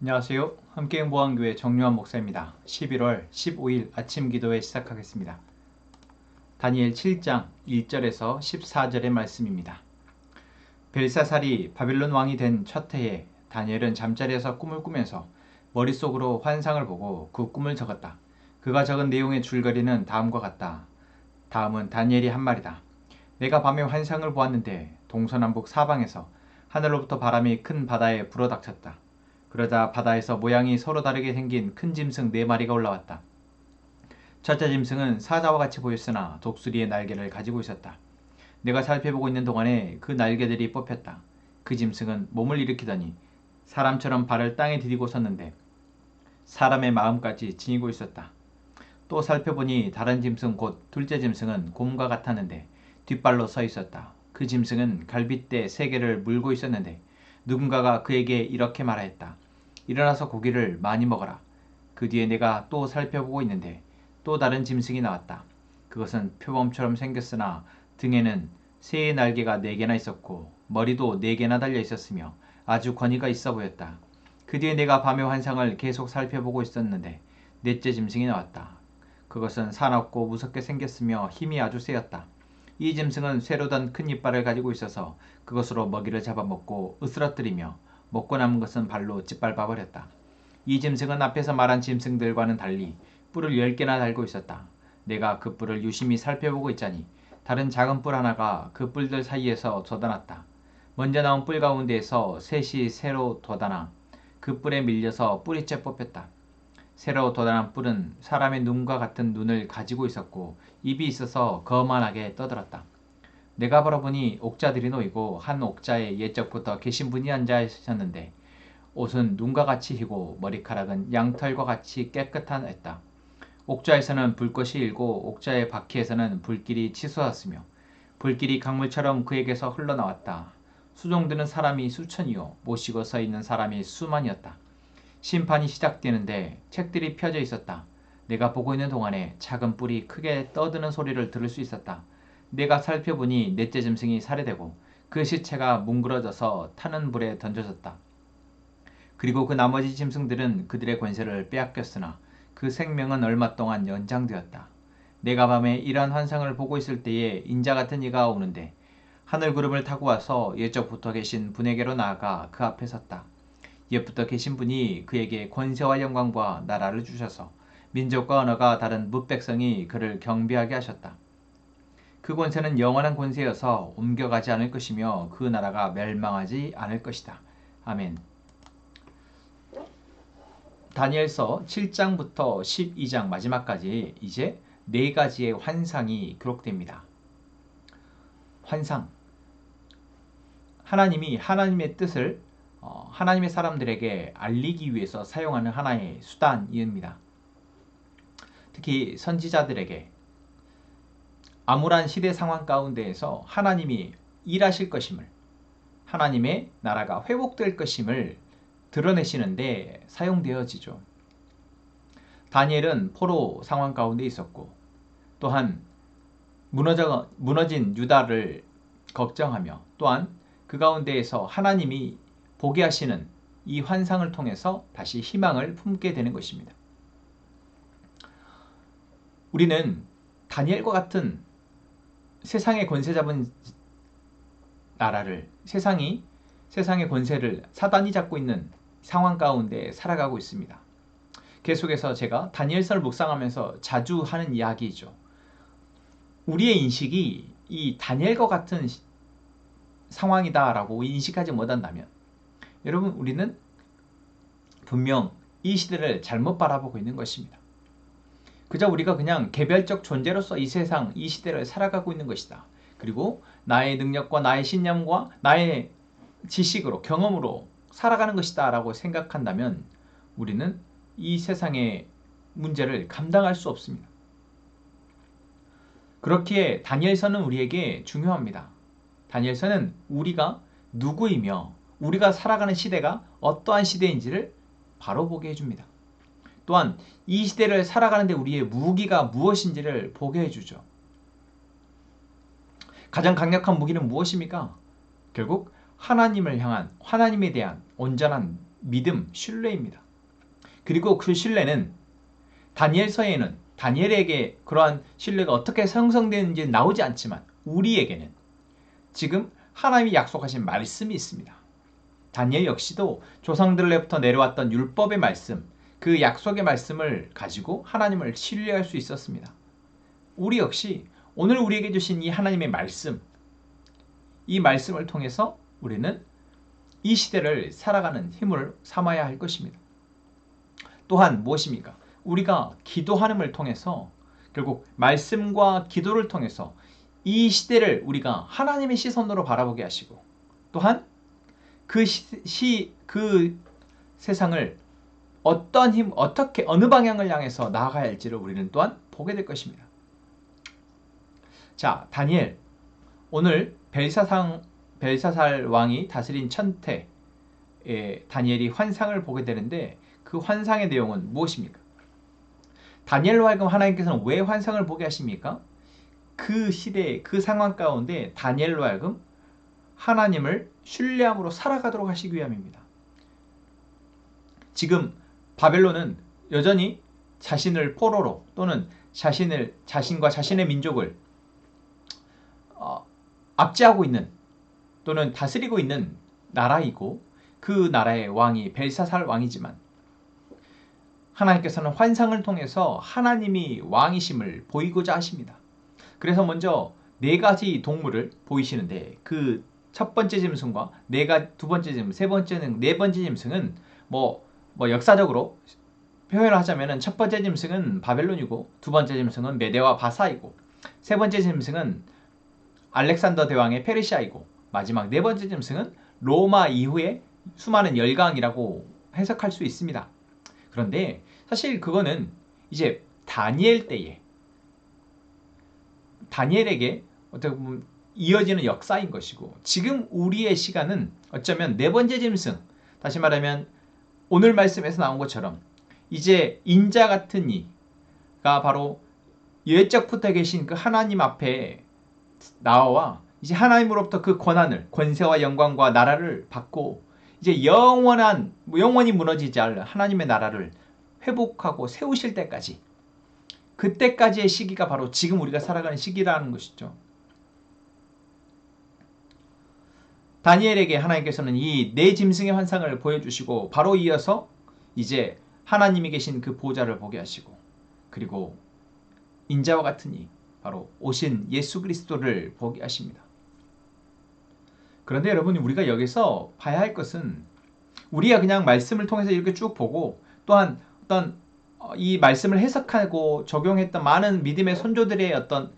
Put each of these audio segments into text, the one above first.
안녕하세요. 함께행보안교회 정유한 목사입니다. 11월 15일 아침 기도회 시작하겠습니다. 다니엘 7장 1절에서 14절의 말씀입니다. 벨사살이 바빌론 왕이 된 첫 해에 다니엘은 잠자리에서 꿈을 꾸면서 머릿속으로 환상을 보고 그 꿈을 적었다. 그가 적은 내용의 줄거리는 다음과 같다. 다음은 다니엘이 한 말이다. 내가 밤에 환상을 보았는데 동서남북 사방에서 하늘로부터 바람이 큰 바다에 불어닥쳤다. 그러자 바다에서 모양이 서로 다르게 생긴 큰 짐승 4마리가 올라왔다. 첫째 짐승은 사자와 같이 보였으나 독수리의 날개를 가지고 있었다. 내가 살펴보고 있는 동안에 그 날개들이 뽑혔다. 그 짐승은 몸을 일으키더니 사람처럼 발을 땅에 디디고 섰는데 사람의 마음까지 지니고 있었다. 또 살펴보니 다른 짐승 곧 둘째 짐승은 곰과 같았는데 뒷발로 서 있었다. 그 짐승은 갈빗대 3개를 물고 있었는데 누군가가 그에게 이렇게 말하였다. 일어나서 고기를 많이 먹어라. 그 뒤에 내가 또 살펴보고 있는데 또 다른 짐승이 나왔다. 그것은 표범처럼 생겼으나 등에는 새의 날개가 4개나 있었고 머리도 4개나 달려 있었으며 아주 권위가 있어 보였다. 그 뒤에 내가 밤의 환상을 계속 살펴보고 있었는데 넷째 짐승이 나왔다. 그것은 사납고 무섭게 생겼으며 힘이 아주 세었다. 이 짐승은 쇠로 된 큰 이빨을 가지고 있어서 그것으로 먹이를 잡아먹고 으스러뜨리며 먹고 남은 것은 발로 짓밟아 버렸다. 이 짐승은 앞에서 말한 짐승들과는 달리 뿔을 10개나 달고 있었다. 내가 그 뿔을 유심히 살펴보고 있자니 다른 작은 뿔 하나가 그 뿔들 사이에서 돋아났다. 먼저 나온 뿔 가운데에서 셋이 새로 돋아나 그 뿔에 밀려서 뿌리째 뽑혔다. 새로 돋아난 뿔은 사람의 눈과 같은 눈을 가지고 있었고 입이 있어서 거만하게 떠들었다. 내가 바라보니 옥자들이 놓이고 한 옥자에 옛적부터 계신 분이 앉아 있었는데 옷은 눈과 같이 희고 머리카락은 양털과 같이 깨끗하였다. 옥자에서는 불꽃이 일고 옥자의 바퀴에서는 불길이 치솟았으며 불길이 강물처럼 그에게서 흘러나왔다. 수종드는 사람이 수천이요 모시고 서 있는 사람이 수만이었다. 심판이 시작되는데 책들이 펴져 있었다. 내가 보고 있는 동안에 작은 뿔이 크게 떠드는 소리를 들을 수 있었다. 내가 살펴보니 넷째 짐승이 살해되고 그 시체가 뭉그러져서 타는 불에 던져졌다. 그리고 그 나머지 짐승들은 그들의 권세를 빼앗겼으나 그 생명은 얼마 동안 연장되었다. 내가 밤에 이러한 환상을 보고 있을 때에 인자 같은 이가 오는데 하늘 구름을 타고 와서 옛적부터 계신 분에게로 나아가 그 앞에 섰다. 옛부터 계신 분이 그에게 권세와 영광과 나라를 주셔서 민족과 언어가 다른 뭇백성이 그를 경배하게 하셨다. 그 권세는 영원한 권세여서 옮겨가지 않을 것이며 그 나라가 멸망하지 않을 것이다. 아멘. 다니엘서 7장부터 12장 마지막까지 이제 4가지의 환상이 기록됩니다. 환상. 하나님이 하나님의 뜻을 하나님의 사람들에게 알리기 위해서 사용하는 하나의 수단입니다. 특히 선지자들에게 암울한 시대 상황 가운데에서 하나님이 일하실 것임을, 하나님의 나라가 회복될 것임을 드러내시는데 사용되어지죠. 다니엘은 포로 상황 가운데 있었고 또한 무너진 유다를 걱정하며 또한 그 가운데에서 하나님이 보게 하시는 이 환상을 통해서 다시 희망을 품게 되는 것입니다. 우리는 다니엘과 같은 세상의 권세 잡은 나라를 세상의 권세를 사단이 잡고 있는 상황 가운데 살아가고 있습니다. 계속해서 제가 다니엘서를 묵상하면서 자주 하는 이야기이죠. 우리의 인식이 이 다니엘과 같은 상황이다라고 인식하지 못한다면 여러분 우리는 분명 이 시대를 잘못 바라보고 있는 것입니다. 그저 우리가 그냥 개별적 존재로서 이 세상, 이 시대를 살아가고 있는 것이다. 그리고 나의 능력과 나의 신념과 나의 지식으로, 경험으로 살아가는 것이다 라고 생각한다면 우리는 이 세상의 문제를 감당할 수 없습니다. 그렇기에 다니엘서는 우리에게 중요합니다. 다니엘서는 우리가 누구이며 우리가 살아가는 시대가 어떠한 시대인지를 바로 보게 해줍니다. 또한 이 시대를 살아가는데 우리의 무기가 무엇인지를 보게 해주죠. 가장 강력한 무기는 무엇입니까? 결국 하나님을 향한, 하나님에 대한 온전한 믿음, 신뢰입니다. 그리고 그 신뢰는 다니엘서에는 다니엘에게 그러한 신뢰가 어떻게 형성되는지 나오지 않지만 우리에게는 지금 하나님이 약속하신 말씀이 있습니다. 다니엘 역시도 조상들로부터 내려왔던 율법의 말씀, 그 약속의 말씀을 가지고 하나님을 신뢰할 수 있었습니다. 우리 역시 오늘 우리에게 주신 이 하나님의 말씀, 이 말씀을 통해서 우리는 이 시대를 살아가는 힘을 삼아야 할 것입니다. 또한 무엇입니까? 우리가 기도하는을 통해서 결국 말씀과 기도를 통해서 이 시대를 우리가 하나님의 시선으로 바라보게 하시고 또한 그 세상을 어떤 힘, 어떻게 어느 방향을 향해서 나아가야 할지를 우리는 또한 보게 될 것입니다. 자, 다니엘 오늘 벨사살 왕이 다스린 천태에 다니엘이 환상을 보게 되는데 그 환상의 내용은 무엇입니까? 다니엘로 하여금 하나님께서는 왜 환상을 보게 하십니까? 그 시대, 그 상황 가운데 다니엘로 하여금 하나님을 신뢰함으로 살아가도록 하시기 위함입니다. 지금 바벨론은 여전히 자신을 포로로 또는 자신과 자신의 민족을 압제하고 있는 또는 다스리고 있는 나라이고 그 나라의 왕이 벨사살 왕이지만 하나님께서는 환상을 통해서 하나님이 왕이심을 보이고자 하십니다. 그래서 먼저 4가지 동물을 보이시는데 그 첫 번째 짐승과 두 번째 짐승, 세 번째, 네 번째 짐승은 뭐 역사적으로 표현을 하자면 첫 번째 짐승은 바벨론이고 두 번째 짐승은 메대와 바사이고 세 번째 짐승은 알렉산더 대왕의 페르시아이고 마지막 네 번째 짐승은 로마 이후의 수많은 열강이라고 해석할 수 있습니다. 그런데 사실 그거는 이제 다니엘 때에 다니엘에게 어떻게 보면 이어지는 역사인 것이고 지금 우리의 시간은 어쩌면 네 번째 짐승, 다시 말하면 오늘 말씀에서 나온 것처럼 이제 인자 같은 이가 바로 예적부터 계신 그 하나님 앞에 나와 이제 하나님으로부터 그 권세와 영광과 나라를 받고 이제 영원히 무너지지 않을 하나님의 나라를 회복하고 세우실 때까지, 그때까지의 시기가 바로 지금 우리가 살아가는 시기라는 것이죠. 다니엘에게 하나님께서는 이 네 짐승의 환상을 보여주시고 바로 이어서 이제 하나님이 계신 그 보좌를 보게 하시고 그리고 인자와 같은 이 바로 오신 예수 그리스도를 보게 하십니다. 그런데 여러분, 우리가 여기서 봐야 할 것은 우리가 그냥 말씀을 통해서 이렇게 쭉 보고 또한 어떤 이 말씀을 해석하고 적용했던 많은 믿음의 선조들의 어떤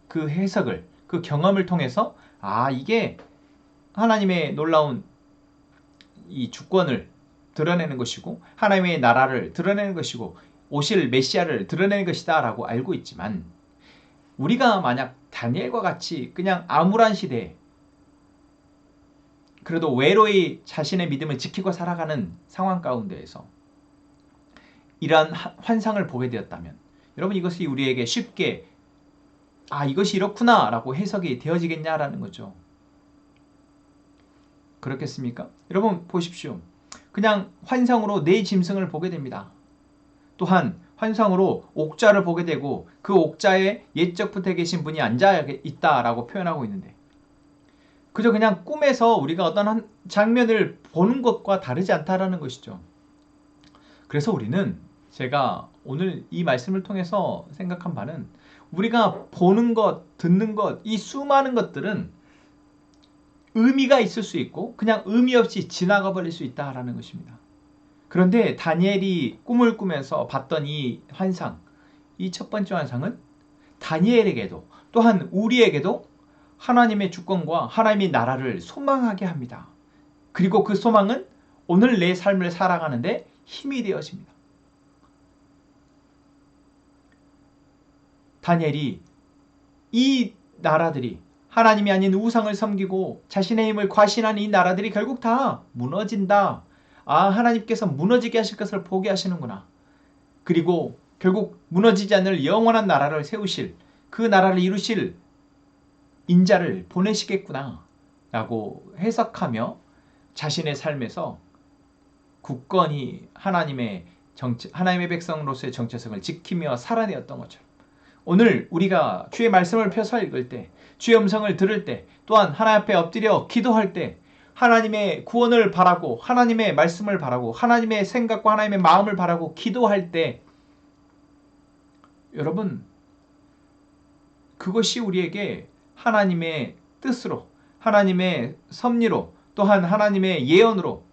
그 해석을, 그 경험을 통해서 이게 하나님의 놀라운 이 주권을 드러내는 것이고 하나님의 나라를 드러내는 것이고 오실 메시아를 드러내는 것이다 라고 알고 있지만, 우리가 만약 다니엘과 같이 그냥 암울한 시대에 그래도 외로이 자신의 믿음을 지키고 살아가는 상황 가운데에서 이러한 환상을 보게 되었다면 여러분, 이것이 우리에게 쉽게 이것이 이렇구나 라고 해석이 되어지겠냐라는 거죠. 그렇겠습니까? 여러분 보십시오. 그냥 환상으로 네 짐승을 보게 됩니다. 또한 환상으로 옥좌를 보게 되고 그 옥좌에 옛적부터 계신 분이 앉아 있다라고 표현하고 있는데, 그저 그냥 꿈에서 우리가 어떤 한 장면을 보는 것과 다르지 않다라는 것이죠. 그래서 우리는, 제가 오늘 이 말씀을 통해서 생각한 바는, 우리가 보는 것, 듣는 것, 이 수많은 것들은 의미가 있을 수 있고 그냥 의미 없이 지나가 버릴 수 있다라는 것입니다. 그런데 다니엘이 꿈을 꾸면서 봤던 이 환상, 이 첫 번째 환상은 다니엘에게도 또한 우리에게도 하나님의 주권과 하나님의 나라를 소망하게 합니다. 그리고 그 소망은 오늘 내 삶을 살아가는데 힘이 되어집니다. 다니엘이 이 나라들이 하나님이 아닌 우상을 섬기고 자신의 힘을 과신한 이 나라들이 결국 다 무너진다. 하나님께서 무너지게 하실 것을 보게 하시는구나. 그리고 결국 무너지지 않을 영원한 나라를 세우실, 그 나라를 이루실 인자를 보내시겠구나 라고 해석하며 자신의 삶에서 굳건히 하나님의 백성으로서의 정체성을 지키며 살아내었던 것처럼 오늘 우리가 주의 말씀을 펴서 읽을 때, 주의 음성을 들을 때, 또한 하나님 앞에 엎드려 기도할 때 하나님의 구원을 바라고 하나님의 말씀을 바라고 하나님의 생각과 하나님의 마음을 바라고 기도할 때 여러분 그것이 우리에게 하나님의 뜻으로 하나님의 섭리로 또한 하나님의 예언으로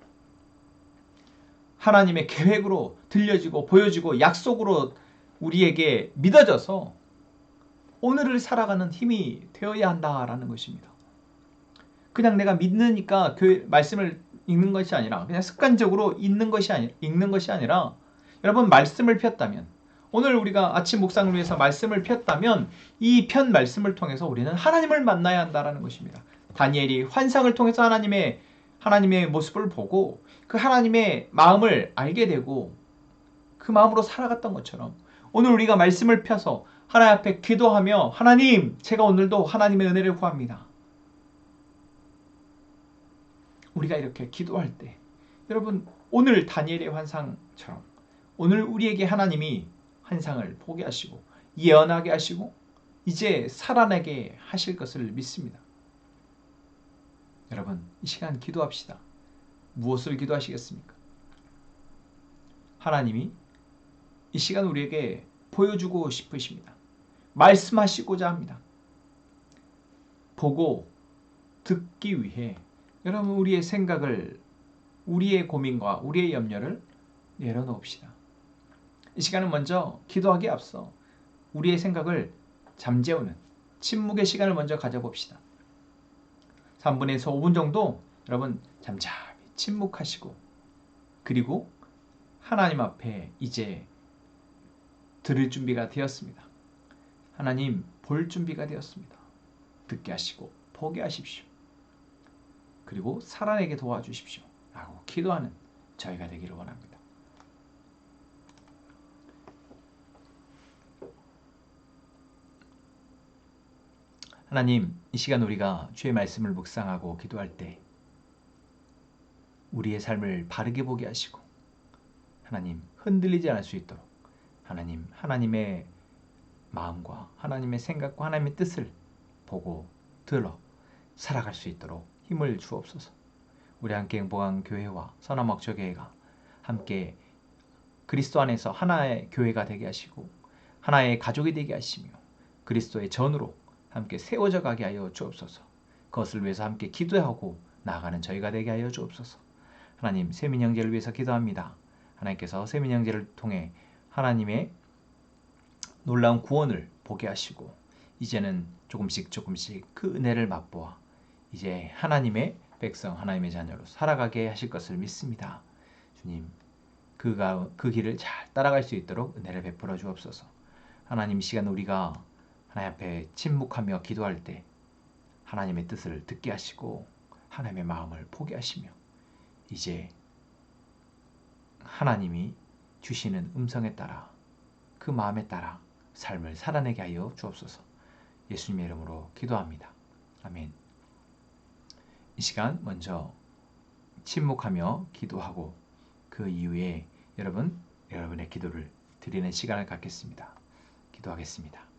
하나님의 계획으로 들려지고 보여지고 약속으로 우리에게 믿어져서 오늘을 살아가는 힘이 되어야 한다라는 것입니다. 그냥 내가 믿으니까 말씀을 읽는 것이 아니라 그냥 습관적으로 읽는 것이 아니라 여러분 말씀을 폈다면 오늘 우리가 아침 묵상을 위해서 말씀을 폈다면 이 편 말씀을 통해서 우리는 하나님을 만나야 한다라는 것입니다. 다니엘이 환상을 통해서 하나님의 모습을 보고 그 하나님의 마음을 알게 되고 그 마음으로 살아갔던 것처럼 오늘 우리가 말씀을 펴서 하나님 앞에 기도하며 하나님, 제가 오늘도 하나님의 은혜를 구합니다. 우리가 이렇게 기도할 때 여러분 오늘 다니엘의 환상처럼 오늘 우리에게 하나님이 환상을 보게 하시고 예언하게 하시고 이제 살아나게 하실 것을 믿습니다. 여러분 이 시간 기도합시다. 무엇을 기도하시겠습니까? 하나님이 이 시간 우리에게 보여주고 싶으십니다. 말씀하시고자 합니다. 보고 듣기 위해 여러분 우리의 생각을 우리의 고민과 우리의 염려를 내려놓읍시다. 이 시간은 먼저 기도하기에 앞서 우리의 생각을 잠재우는 침묵의 시간을 먼저 가져봅시다. 3분에서 5분 정도 여러분 잠잠히 침묵하시고 그리고 하나님 앞에 이제 들을 준비가 되었습니다. 하나님 볼 준비가 되었습니다. 듣게 하시고 보게 하십시오. 그리고 살아내게 도와주십시오. 라고 기도하는 저희가 되기를 원합니다. 하나님, 이 시간 우리가 주의 말씀을 묵상하고 기도할 때 우리의 삶을 바르게 보게 하시고 하나님 흔들리지 않을 수 있도록 하나님, 하나님의 마음과 하나님의 생각과 하나님의 뜻을 보고 들어 살아갈 수 있도록 힘을 주옵소서. 우리 함께 행복한 교회와 선한목적교회가 함께 그리스도 안에서 하나의 교회가 되게 하시고 하나의 가족이 되게 하시며 그리스도의 전으로 함께 세워져 가게 하여 주옵소서. 그것을 위해서 함께 기도하고 나아가는 저희가 되게 하여 주옵소서. 하나님, 세민 형제를 위해서 기도합니다. 하나님께서 세민 형제를 통해 하나님의 놀라운 구원을 보게 하시고 이제는 조금씩 그 은혜를 맛보아 이제 하나님의 백성, 하나님의 자녀로 살아가게 하실 것을 믿습니다. 주님, 그 길을 잘 따라갈 수 있도록 은혜를 베풀어 주옵소서. 하나님, 이 시간 우리가 하나님 앞에 침묵하며 기도할 때 하나님의 뜻을 듣게 하시고 하나님의 마음을 보게 하시며 이제 하나님이 주시는 음성에 따라 그 마음에 따라 삶을 살아내게 하여 주옵소서. 예수님의 이름으로 기도합니다. 아멘. 이 시간 먼저 침묵하며 기도하고 그 이후에 여러분의 기도를 드리는 시간을 갖겠습니다. 기도하겠습니다.